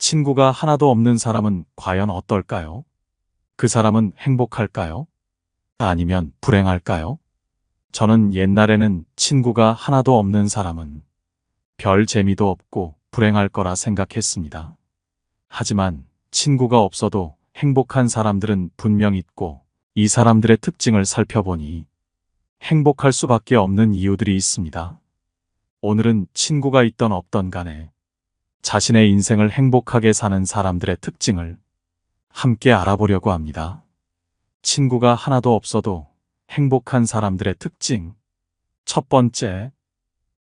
친구가 하나도 없는 사람은 과연 어떨까요? 그 사람은 행복할까요? 아니면 불행할까요? 저는 옛날에는 친구가 하나도 없는 사람은 별 재미도 없고 불행할 거라 생각했습니다. 하지만 친구가 없어도 행복한 사람들은 분명 있고, 이 사람들의 특징을 살펴보니 행복할 수밖에 없는 이유들이 있습니다. 오늘은 친구가 있던 없던 간에 자신의 인생을 행복하게 사는 사람들의 특징을 함께 알아보려고 합니다. 친구가 하나도 없어도 행복한 사람들의 특징. 첫 번째,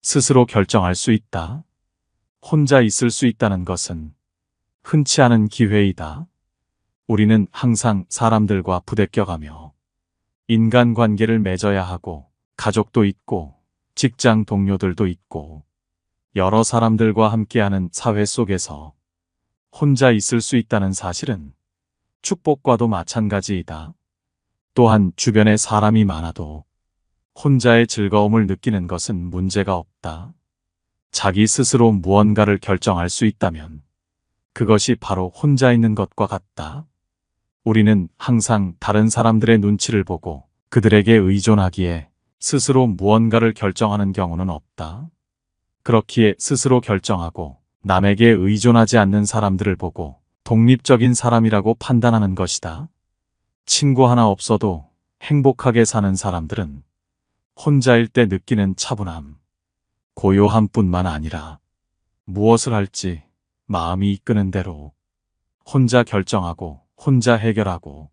스스로 결정할 수 있다. 혼자 있을 수 있다는 것은 흔치 않은 기회이다. 우리는 항상 사람들과 부대껴가며 인간관계를 맺어야 하고, 가족도 있고 직장 동료들도 있고 여러 사람들과 함께하는 사회 속에서 혼자 있을 수 있다는 사실은 축복과도 마찬가지이다. 또한 주변에 사람이 많아도 혼자의 즐거움을 느끼는 것은 문제가 없다. 자기 스스로 무언가를 결정할 수 있다면 그것이 바로 혼자 있는 것과 같다. 우리는 항상 다른 사람들의 눈치를 보고 그들에게 의존하기에 스스로 무언가를 결정하는 경우는 없다. 그렇기에 스스로 결정하고 남에게 의존하지 않는 사람들을 보고 독립적인 사람이라고 판단하는 것이다. 친구 하나 없어도 행복하게 사는 사람들은 혼자일 때 느끼는 차분함, 고요함뿐만 아니라 무엇을 할지 마음이 이끄는 대로 혼자 결정하고 혼자 해결하고,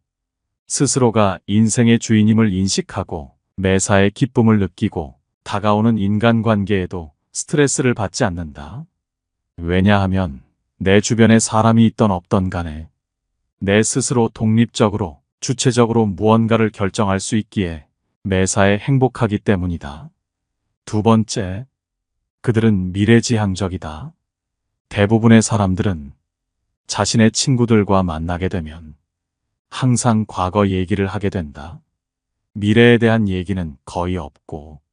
스스로가 인생의 주인임을 인식하고 매사에 기쁨을 느끼고 다가오는 인간관계에도 스트레스를 받지 않는다. 왜냐하면 내 주변에 사람이 있던 없던 간에 내 스스로 독립적으로 주체적으로 무언가를 결정할 수 있기에 매사에 행복하기 때문이다. 두 번째, 그들은 미래지향적이다. 대부분의 사람들은 자신의 친구들과 만나게 되면 항상 과거 얘기를 하게 된다. 미래에 대한 얘기는 거의 없고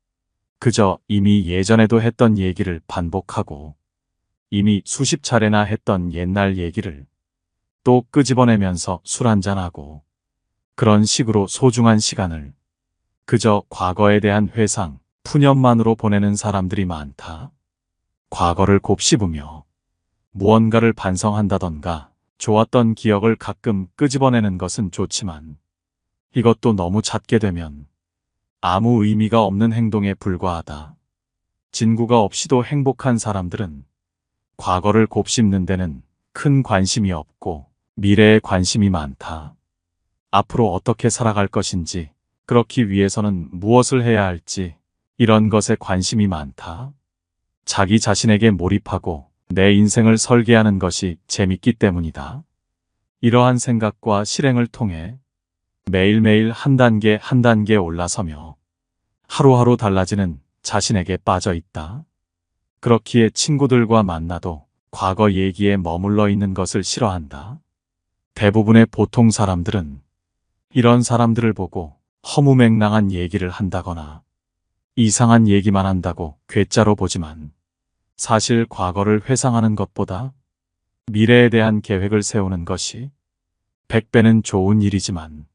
그저 이미 예전에도 했던 얘기를 반복하고 이미 수십 차례나 했던 옛날 얘기를 또 끄집어내면서 술 한잔하고, 그런 식으로 소중한 시간을 그저 과거에 대한 회상, 푸념만으로 보내는 사람들이 많다. 과거를 곱씹으며 무언가를 반성한다던가 좋았던 기억을 가끔 끄집어내는 것은 좋지만 이것도 너무 잦게 되면 아무 의미가 없는 행동에 불과하다. 친구가 없이도 행복한 사람들은 과거를 곱씹는 데는 큰 관심이 없고 미래에 관심이 많다. 앞으로 어떻게 살아갈 것인지, 그렇기 위해서는 무엇을 해야 할지, 이런 것에 관심이 많다. 자기 자신에게 몰입하고 내 인생을 설계하는 것이 재밌기 때문이다. 이러한 생각과 실행을 통해 매일매일 한 단계 한 단계 올라서며 하루하루 달라지는 자신에게 빠져 있다. 그렇기에 친구들과 만나도 과거 얘기에 머물러 있는 것을 싫어한다. 대부분의 보통 사람들은 이런 사람들을 보고 허무맹랑한 얘기를 한다거나 이상한 얘기만 한다고 괴짜로 보지만, 사실 과거를 회상하는 것보다 미래에 대한 계획을 세우는 것이 100배는 좋은 일이지만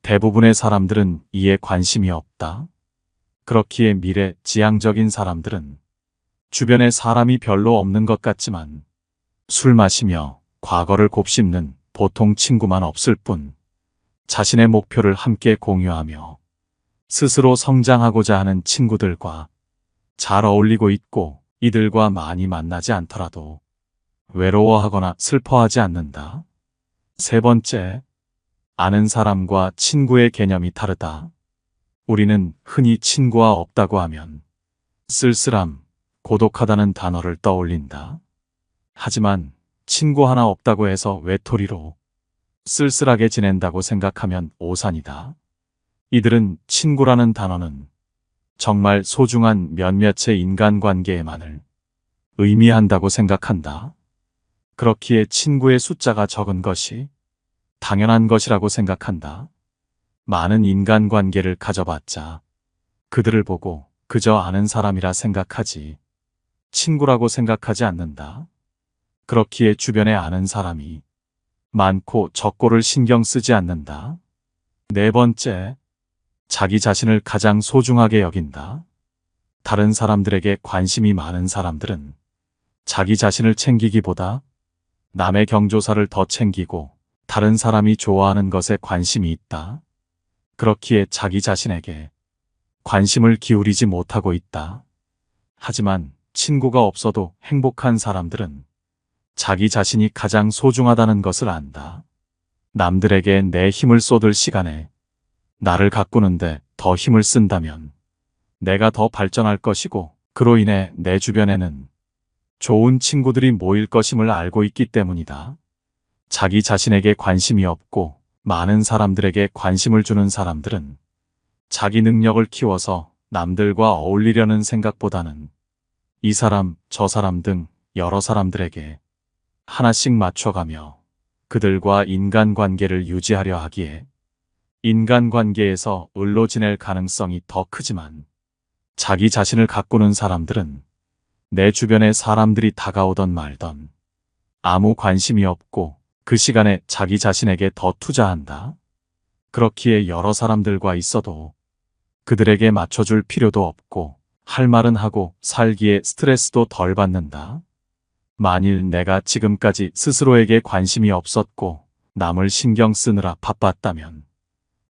대부분의 사람들은 이에 관심이 없다. 그렇기에 미래지향적인 사람들은 주변에 사람이 별로 없는 것 같지만 술 마시며 과거를 곱씹는 보통 친구만 없을 뿐, 자신의 목표를 함께 공유하며 스스로 성장하고자 하는 친구들과 잘 어울리고 있고, 이들과 많이 만나지 않더라도 외로워하거나 슬퍼하지 않는다. 세 번째, 아는 사람과 친구의 개념이 다르다. 우리는 흔히 친구가 없다고 하면 쓸쓸함, 고독하다는 단어를 떠올린다. 하지만 친구 하나 없다고 해서 외톨이로 쓸쓸하게 지낸다고 생각하면 오산이다. 이들은 친구라는 단어는 정말 소중한 몇몇의 인간관계에만을 의미한다고 생각한다. 그렇기에 친구의 숫자가 적은 것이 당연한 것이라고 생각한다. 많은 인간관계를 가져봤자 그들을 보고 그저 아는 사람이라 생각하지 친구라고 생각하지 않는다. 그렇기에 주변에 아는 사람이 많고 적고를 신경 쓰지 않는다. 네 번째, 자기 자신을 가장 소중하게 여긴다. 다른 사람들에게 관심이 많은 사람들은 자기 자신을 챙기기보다 남의 경조사를 더 챙기고 다른 사람이 좋아하는 것에 관심이 있다. 그렇기에 자기 자신에게 관심을 기울이지 못하고 있다. 하지만 친구가 없어도 행복한 사람들은 자기 자신이 가장 소중하다는 것을 안다. 남들에게 내 힘을 쏟을 시간에 나를 가꾸는데 더 힘을 쓴다면 내가 더 발전할 것이고, 그로 인해 내 주변에는 좋은 친구들이 모일 것임을 알고 있기 때문이다. 자기 자신에게 관심이 없고 많은 사람들에게 관심을 주는 사람들은 자기 능력을 키워서 남들과 어울리려는 생각보다는 이 사람, 저 사람 등 여러 사람들에게 하나씩 맞춰가며 그들과 인간관계를 유지하려 하기에 인간관계에서 을로 지낼 가능성이 더 크지만, 자기 자신을 가꾸는 사람들은 내 주변에 사람들이 다가오던 말던 아무 관심이 없고 그 시간에 자기 자신에게 더 투자한다. 그렇기에 여러 사람들과 있어도 그들에게 맞춰줄 필요도 없고 할 말은 하고 살기에 스트레스도 덜 받는다. 만일 내가 지금까지 스스로에게 관심이 없었고 남을 신경 쓰느라 바빴다면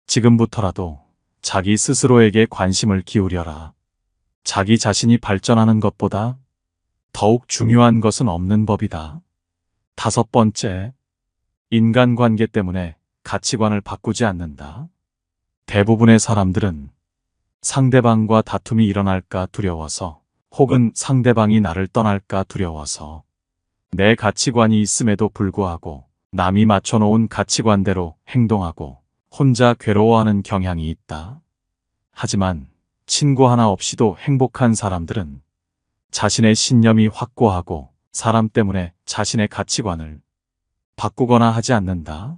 지금부터라도 자기 스스로에게 관심을 기울여라. 자기 자신이 발전하는 것보다 더욱 중요한 것은 없는 법이다. 다섯 번째, 인간관계 때문에 가치관을 바꾸지 않는다. 대부분의 사람들은 상대방과 다툼이 일어날까 두려워서, 혹은 상대방이 나를 떠날까 두려워서 내 가치관이 있음에도 불구하고 남이 맞춰놓은 가치관대로 행동하고 혼자 괴로워하는 경향이 있다. 하지만 친구 하나 없이도 행복한 사람들은 자신의 신념이 확고하고 사람 때문에 자신의 가치관을 바꾸거나 하지 않는다.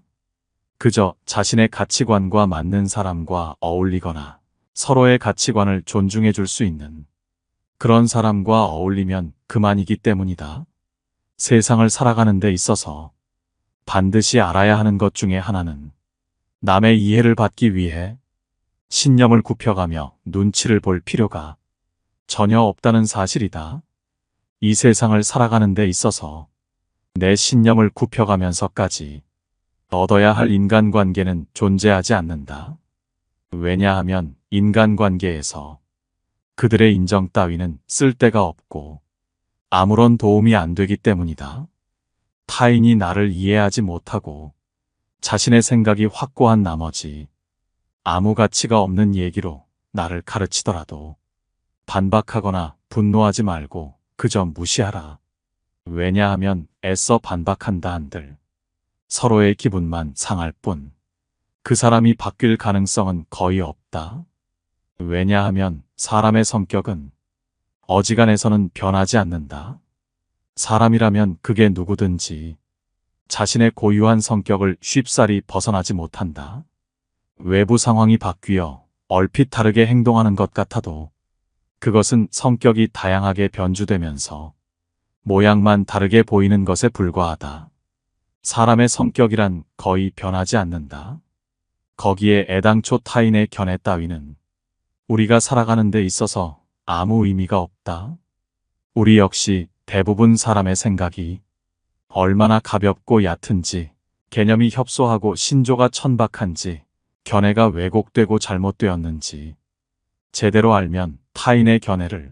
그저 자신의 가치관과 맞는 사람과 어울리거나 서로의 가치관을 존중해 줄 수 있는 그런 사람과 어울리면 그만이기 때문이다. 세상을 살아가는 데 있어서 반드시 알아야 하는 것 중에 하나는 남의 이해를 받기 위해 신념을 굽혀가며 눈치를 볼 필요가 전혀 없다는 사실이다. 이 세상을 살아가는 데 있어서 내 신념을 굽혀가면서까지 얻어야 할 인간관계는 존재하지 않는다. 왜냐하면 인간관계에서 그들의 인정 따위는 쓸데가 없고 아무런 도움이 안 되기 때문이다. 타인이 나를 이해하지 못하고 자신의 생각이 확고한 나머지 아무 가치가 없는 얘기로 나를 가르치더라도 반박하거나 분노하지 말고 그저 무시하라. 왜냐하면 애써 반박한다 한들 서로의 기분만 상할 뿐 그 사람이 바뀔 가능성은 거의 없다. 왜냐하면 사람의 성격은 어지간해서는 변하지 않는다. 사람이라면 그게 누구든지 자신의 고유한 성격을 쉽사리 벗어나지 못한다. 외부 상황이 바뀌어 얼핏 다르게 행동하는 것 같아도 그것은 성격이 다양하게 변주되면서 모양만 다르게 보이는 것에 불과하다. 사람의 성격이란 거의 변하지 않는다. 거기에 애당초 타인의 견해 따위는 우리가 살아가는 데 있어서 아무 의미가 없다. 우리 역시 대부분 사람의 생각이 얼마나 가볍고 얕은지, 개념이 협소하고 신조가 천박한지, 견해가 왜곡되고 잘못되었는지 제대로 알면 타인의 견해를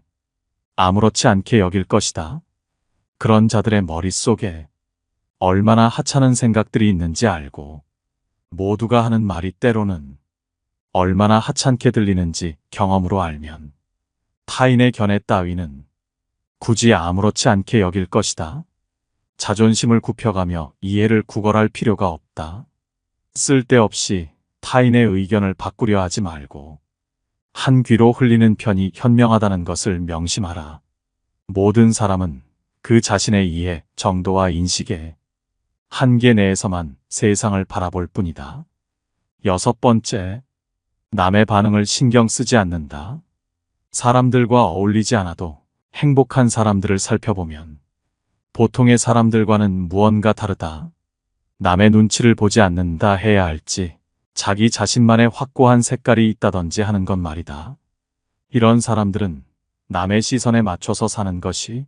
아무렇지 않게 여길 것이다. 그런 자들의 머릿속에 얼마나 하찮은 생각들이 있는지 알고 모두가 하는 말이 때로는 얼마나 하찮게 들리는지 경험으로 알면 타인의 견해 따위는 굳이 아무렇지 않게 여길 것이다. 자존심을 굽혀가며 이해를 구걸할 필요가 없다. 쓸데없이 타인의 의견을 바꾸려 하지 말고 한 귀로 흘리는 편이 현명하다는 것을 명심하라. 모든 사람은 그 자신의 이해, 정도와 인식에 한계 내에서만 세상을 바라볼 뿐이다. 여섯 번째, 남의 반응을 신경 쓰지 않는다. 사람들과 어울리지 않아도 행복한 사람들을 살펴보면 보통의 사람들과는 무언가 다르다. 남의 눈치를 보지 않는다 해야 할지, 자기 자신만의 확고한 색깔이 있다든지 하는 건 말이다. 이런 사람들은 남의 시선에 맞춰서 사는 것이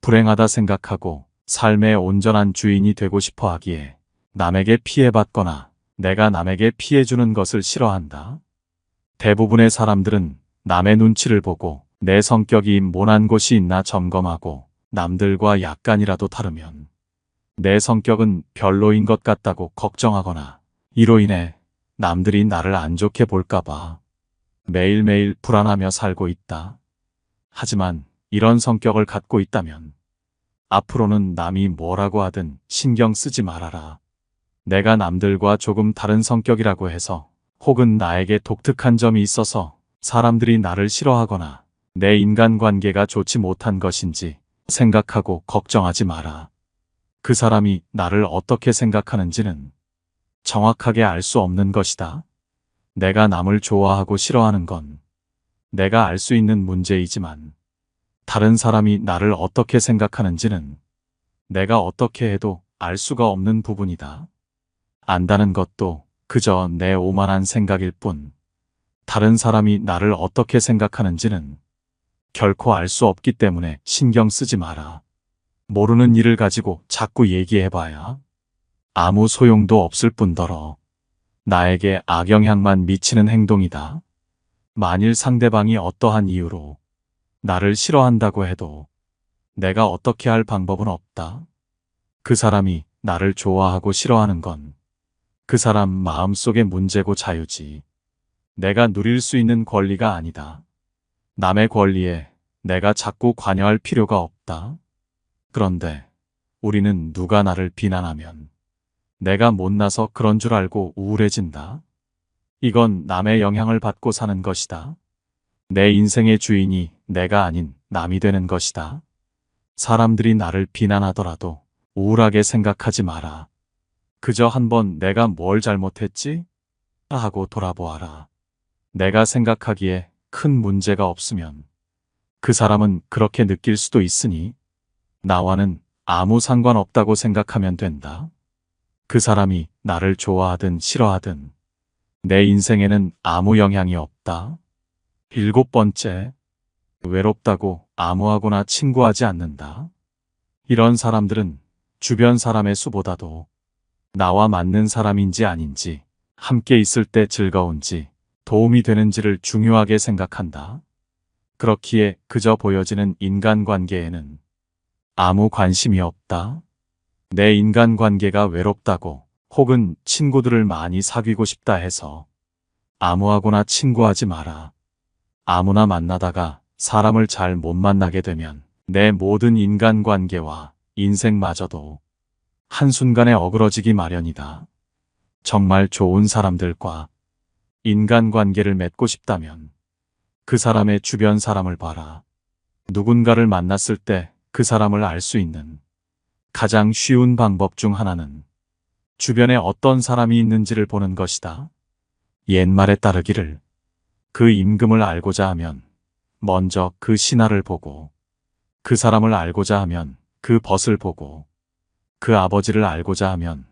불행하다 생각하고 삶의 온전한 주인이 되고 싶어 하기에 남에게 피해받거나 내가 남에게 피해주는 것을 싫어한다. 대부분의 사람들은 남의 눈치를 보고 내 성격이 모난 곳이 있나 점검하고 남들과 약간이라도 다르면 내 성격은 별로인 것 같다고 걱정하거나 이로 인해 남들이 나를 안 좋게 볼까봐 매일매일 불안하며 살고 있다. 하지만 이런 성격을 갖고 있다면 앞으로는 남이 뭐라고 하든 신경 쓰지 말아라. 내가 남들과 조금 다른 성격이라고 해서 혹은 나에게 독특한 점이 있어서 사람들이 나를 싫어하거나 내 인간관계가 좋지 못한 것인지 생각하고 걱정하지 마라. 그 사람이 나를 어떻게 생각하는지는 정확하게 알 수 없는 것이다. 내가 남을 좋아하고 싫어하는 건 내가 알 수 있는 문제이지만 다른 사람이 나를 어떻게 생각하는지는 내가 어떻게 해도 알 수가 없는 부분이다. 안다는 것도 그저 내 오만한 생각일 뿐 다른 사람이 나를 어떻게 생각하는지는 결코 알 수 없기 때문에 신경 쓰지 마라. 모르는 일을 가지고 자꾸 얘기해봐야 아무 소용도 없을 뿐더러 나에게 악영향만 미치는 행동이다. 만일 상대방이 어떠한 이유로 나를 싫어한다고 해도 내가 어떻게 할 방법은 없다. 그 사람이 나를 좋아하고 싫어하는 건 그 사람 마음속의 문제고 자유지. 내가 누릴 수 있는 권리가 아니다. 남의 권리에 내가 자꾸 관여할 필요가 없다. 그런데 우리는 누가 나를 비난하면 내가 못나서 그런 줄 알고 우울해진다. 이건 남의 영향을 받고 사는 것이다. 내 인생의 주인이 내가 아닌 남이 되는 것이다. 사람들이 나를 비난하더라도 우울하게 생각하지 마라. 그저 한번 내가 뭘 잘못했지? 하고 돌아보아라. 내가 생각하기에 큰 문제가 없으면 그 사람은 그렇게 느낄 수도 있으니 나와는 아무 상관없다고 생각하면 된다. 그 사람이 나를 좋아하든 싫어하든 내 인생에는 아무 영향이 없다. 7번째, 외롭다고 아무하고나 친구하지 않는다. 이런 사람들은 주변 사람의 수보다도 나와 맞는 사람인지 아닌지, 함께 있을 때 즐거운지, 도움이 되는지를 중요하게 생각한다. 그렇기에 그저 보여지는 인간관계에는 아무 관심이 없다. 내 인간관계가 외롭다고 혹은 친구들을 많이 사귀고 싶다 해서 아무하고나 친구하지 마라. 아무나 만나다가 사람을 잘 못 만나게 되면 내 모든 인간관계와 인생마저도 한순간에 어그러지기 마련이다. 정말 좋은 사람들과 인간관계를 맺고 싶다면 그 사람의 주변 사람을 봐라. 누군가를 만났을 때 그 사람을 알 수 있는 가장 쉬운 방법 중 하나는 주변에 어떤 사람이 있는지를 보는 것이다. 옛말에 따르기를 그 임금을 알고자 하면 먼저 그 신하를 보고 그 사람을 알고자 하면 그 벗을 보고 그 아버지를 알고자 하면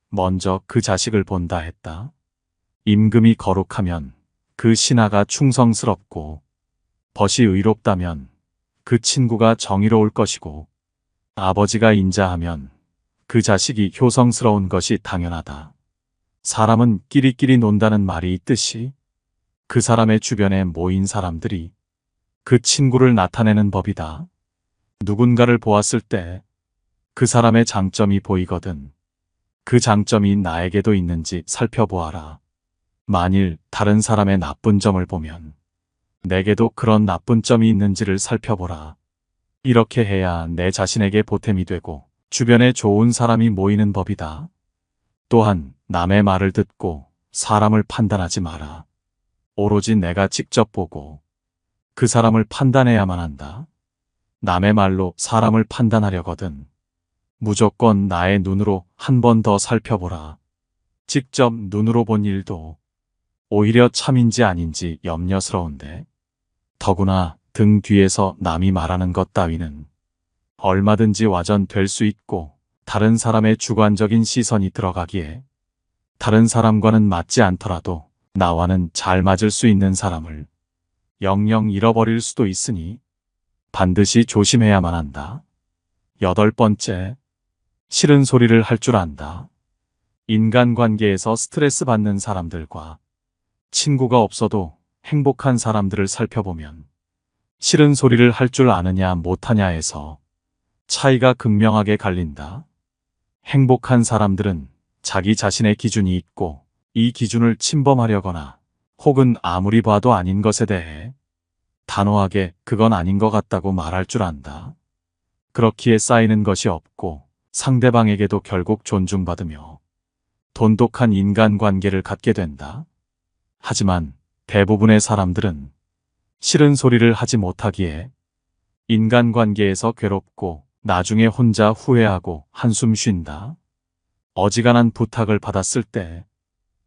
먼저 그 자식을 본다 했다. 임금이 거룩하면 그 신하가 충성스럽고 벗이 의롭다면 그 친구가 정의로울 것이고 아버지가 인자하면 그 자식이 효성스러운 것이 당연하다. 사람은 끼리끼리 논다는 말이 있듯이 그 사람의 주변에 모인 사람들이 그 친구를 나타내는 법이다. 누군가를 보았을 때 그 사람의 장점이 보이거든 그 장점이 나에게도 있는지 살펴보아라. 만일 다른 사람의 나쁜 점을 보면 내게도 그런 나쁜 점이 있는지를 살펴보라. 이렇게 해야 내 자신에게 보탬이 되고 주변에 좋은 사람이 모이는 법이다. 또한 남의 말을 듣고 사람을 판단하지 마라. 오로지 내가 직접 보고 그 사람을 판단해야만 한다. 남의 말로 사람을 판단하려거든 무조건 나의 눈으로 한 번 더 살펴보라. 직접 눈으로 본 일도 오히려 참인지 아닌지 염려스러운데 더구나 등 뒤에서 남이 말하는 것 따위는 얼마든지 와전될 수 있고 다른 사람의 주관적인 시선이 들어가기에 다른 사람과는 맞지 않더라도 나와는 잘 맞을 수 있는 사람을 영영 잃어버릴 수도 있으니 반드시 조심해야만 한다. 8번째, 싫은 소리를 할 줄 안다. 인간관계에서 스트레스 받는 사람들과 친구가 없어도 행복한 사람들을 살펴보면 싫은 소리를 할 줄 아느냐 못하냐에서 차이가 극명하게 갈린다. 행복한 사람들은 자기 자신의 기준이 있고 이 기준을 침범하려거나 혹은 아무리 봐도 아닌 것에 대해 단호하게 그건 아닌 것 같다고 말할 줄 안다. 그렇기에 쌓이는 것이 없고 상대방에게도 결국 존중받으며 돈독한 인간관계를 갖게 된다. 하지만 대부분의 사람들은 싫은 소리를 하지 못하기에 인간관계에서 괴롭고 나중에 혼자 후회하고 한숨 쉰다. 어지간한 부탁을 받았을 때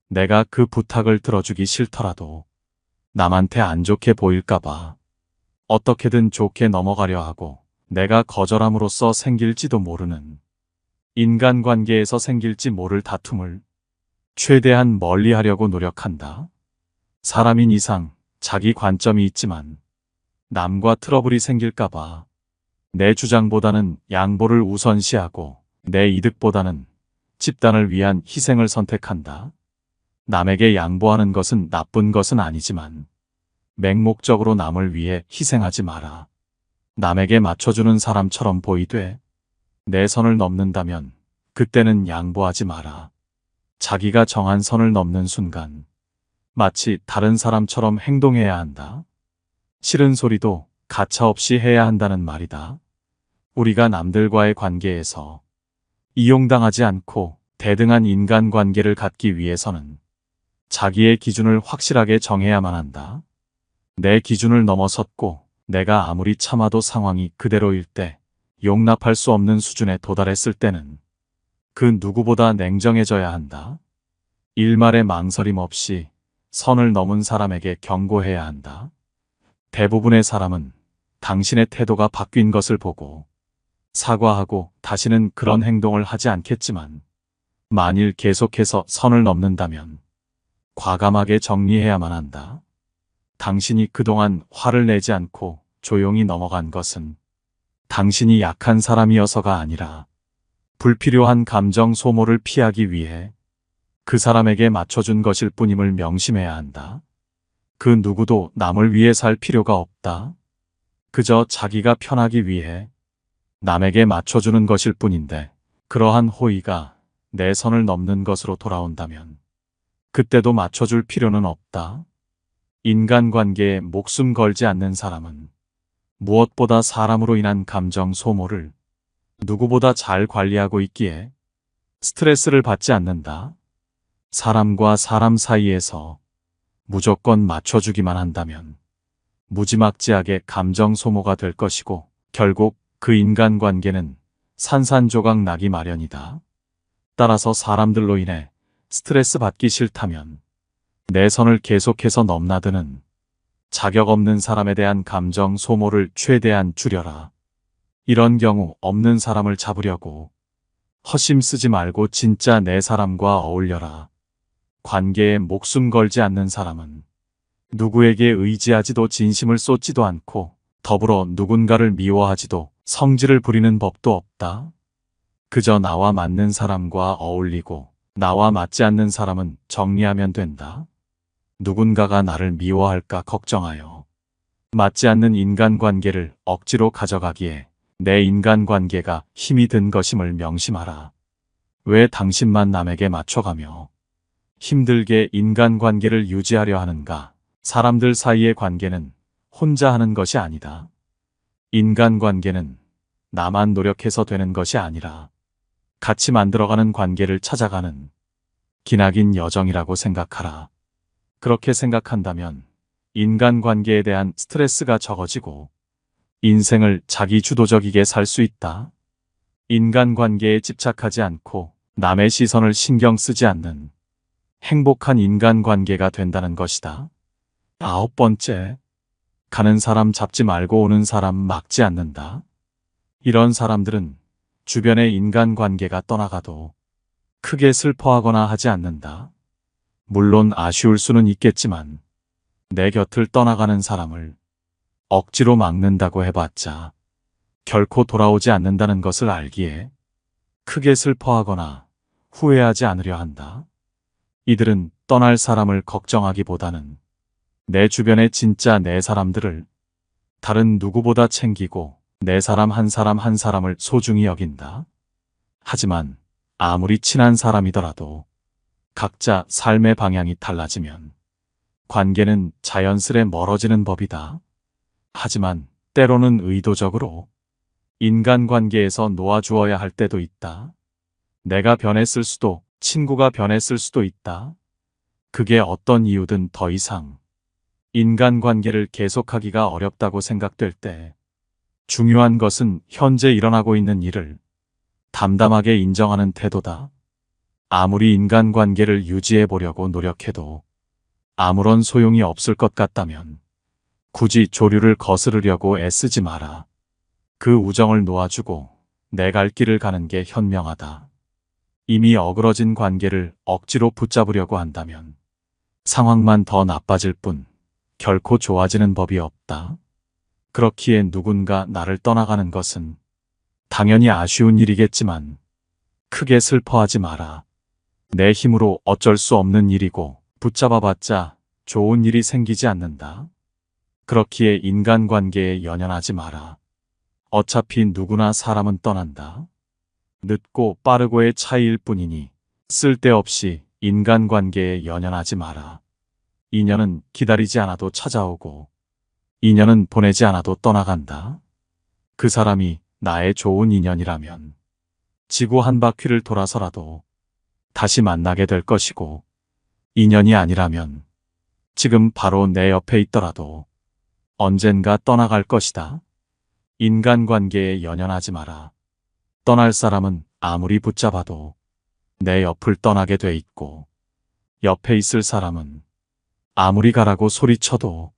내가 그 부탁을 들어주기 싫더라도 남한테 안 좋게 보일까봐 어떻게든 좋게 넘어가려 하고 내가 거절함으로써 생길지도 모르는 인간관계에서 생길지 모를 다툼을 최대한 멀리하려고 노력한다. 사람인 이상 자기 관점이 있지만 남과 트러블이 생길까봐 내 주장보다는 양보를 우선시하고 내 이득보다는 집단을 위한 희생을 선택한다. 남에게 양보하는 것은 나쁜 것은 아니지만 맹목적으로 남을 위해 희생하지 마라. 남에게 맞춰주는 사람처럼 보이되 내 선을 넘는다면 그때는 양보하지 마라. 자기가 정한 선을 넘는 순간 마치 다른 사람처럼 행동해야 한다. 싫은 소리도 가차없이 해야 한다는 말이다. 우리가 남들과의 관계에서 이용당하지 않고 대등한 인간관계를 갖기 위해서는 자기의 기준을 확실하게 정해야만 한다. 내 기준을 넘어섰고 내가 아무리 참아도 상황이 그대로일 때 용납할 수 없는 수준에 도달했을 때는 그 누구보다 냉정해져야 한다. 일말의 망설임 없이 선을 넘은 사람에게 경고해야 한다. 대부분의 사람은 당신의 태도가 바뀐 것을 보고 사과하고 다시는 그런 행동을 하지 않겠지만 만일 계속해서 선을 넘는다면 과감하게 정리해야만 한다. 당신이 그동안 화를 내지 않고 조용히 넘어간 것은 당신이 약한 사람이어서가 아니라 불필요한 감정 소모를 피하기 위해 그 사람에게 맞춰준 것일 뿐임을 명심해야 한다. 그 누구도 남을 위해 살 필요가 없다. 그저 자기가 편하기 위해 남에게 맞춰주는 것일 뿐인데 그러한 호의가 내 선을 넘는 것으로 돌아온다면 그때도 맞춰줄 필요는 없다. 인간관계에 목숨 걸지 않는 사람은 무엇보다 사람으로 인한 감정 소모를 누구보다 잘 관리하고 있기에 스트레스를 받지 않는다. 사람과 사람 사이에서 무조건 맞춰주기만 한다면 무지막지하게 감정 소모가 될 것이고 결국 그 인간관계는 산산조각 나기 마련이다. 따라서 사람들로 인해 스트레스 받기 싫다면 내 선을 계속해서 넘나드는 자격 없는 사람에 대한 감정 소모를 최대한 줄여라. 이런 경우 없는 사람을 잡으려고 허심 쓰지 말고 진짜 내 사람과 어울려라. 관계에 목숨 걸지 않는 사람은 누구에게 의지하지도 진심을 쏟지도 않고 더불어 누군가를 미워하지도 성질을 부리는 법도 없다. 그저 나와 맞는 사람과 어울리고 나와 맞지 않는 사람은 정리하면 된다. 누군가가 나를 미워할까 걱정하여 맞지 않는 인간관계를 억지로 가져가기에 내 인간관계가 힘이 든 것임을 명심하라. 왜 당신만 남에게 맞춰가며 힘들게 인간관계를 유지하려 하는가? 사람들 사이의 관계는 혼자 하는 것이 아니다. 인간관계는 나만 노력해서 되는 것이 아니라 같이 만들어가는 관계를 찾아가는 기나긴 여정이라고 생각하라. 그렇게 생각한다면 인간관계에 대한 스트레스가 적어지고 인생을 자기 주도적이게 살 수 있다. 인간관계에 집착하지 않고 남의 시선을 신경 쓰지 않는 행복한 인간관계가 된다는 것이다. 9번째, 가는 사람 잡지 말고 오는 사람 막지 않는다. 이런 사람들은 주변의 인간관계가 떠나가도 크게 슬퍼하거나 하지 않는다. 물론 아쉬울 수는 있겠지만 내 곁을 떠나가는 사람을 억지로 막는다고 해봤자 결코 돌아오지 않는다는 것을 알기에 크게 슬퍼하거나 후회하지 않으려 한다. 이들은 떠날 사람을 걱정하기보다는 내 주변의 진짜 내 사람들을 다른 누구보다 챙기고 내 사람 한 사람 한 사람을 소중히 여긴다. 하지만 아무리 친한 사람이더라도 각자 삶의 방향이 달라지면 관계는 자연스레 멀어지는 법이다. 하지만 때로는 의도적으로 인간관계에서 놓아주어야 할 때도 있다. 내가 변했을 수도, 친구가 변했을 수도 있다. 그게 어떤 이유든 더 이상 인간관계를 계속하기가 어렵다고 생각될 때 중요한 것은 현재 일어나고 있는 일을 담담하게 인정하는 태도다. 아무리 인간관계를 유지해 보려고 노력해도 아무런 소용이 없을 것 같다면 굳이 조류를 거스르려고 애쓰지 마라. 그 우정을 놓아주고 내 갈 길을 가는 게 현명하다. 이미 어그러진 관계를 억지로 붙잡으려고 한다면 상황만 더 나빠질 뿐 결코 좋아지는 법이 없다. 그렇기에 누군가 나를 떠나가는 것은 당연히 아쉬운 일이겠지만 크게 슬퍼하지 마라. 내 힘으로 어쩔 수 없는 일이고 붙잡아봤자 좋은 일이 생기지 않는다. 그렇기에 인간관계에 연연하지 마라. 어차피 누구나 사람은 떠난다. 늦고 빠르고의 차이일 뿐이니 쓸데없이 인간관계에 연연하지 마라. 인연은 기다리지 않아도 찾아오고 인연은 보내지 않아도 떠나간다. 그 사람이 나의 좋은 인연이라면 지구 한 바퀴를 돌아서라도 다시 만나게 될 것이고 인연이 아니라면 지금 바로 내 옆에 있더라도 언젠가 떠나갈 것이다. 인간관계에 연연하지 마라. 떠날 사람은 아무리 붙잡아도 내 옆을 떠나게 돼 있고 옆에 있을 사람은 아무리 가라고 소리쳐도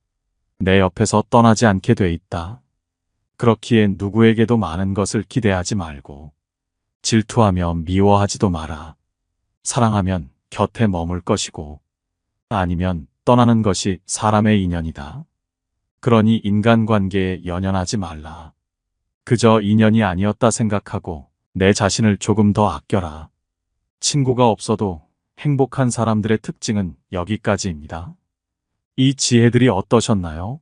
내 옆에서 떠나지 않게 돼 있다. 그렇기에 누구에게도 많은 것을 기대하지 말고 질투하며 미워하지도 마라. 사랑하면 곁에 머물 것이고 아니면 떠나는 것이 사람의 인연이다. 그러니 인간관계에 연연하지 말라. 그저 인연이 아니었다 생각하고 내 자신을 조금 더 아껴라. 친구가 없어도 행복한 사람들의 특징은 여기까지입니다. 이 지혜들이 어떠셨나요?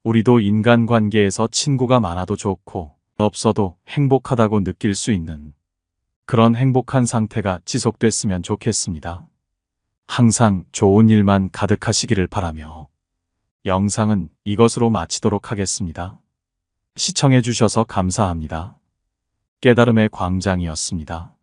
우리도 인간관계에서 친구가 많아도 좋고 없어도 행복하다고 느낄 수 있는 그런 행복한 상태가 지속됐으면 좋겠습니다. 항상 좋은 일만 가득하시기를 바라며 영상은 이것으로 마치도록 하겠습니다. 시청해 주셔서 감사합니다. 깨달음의 광장이었습니다.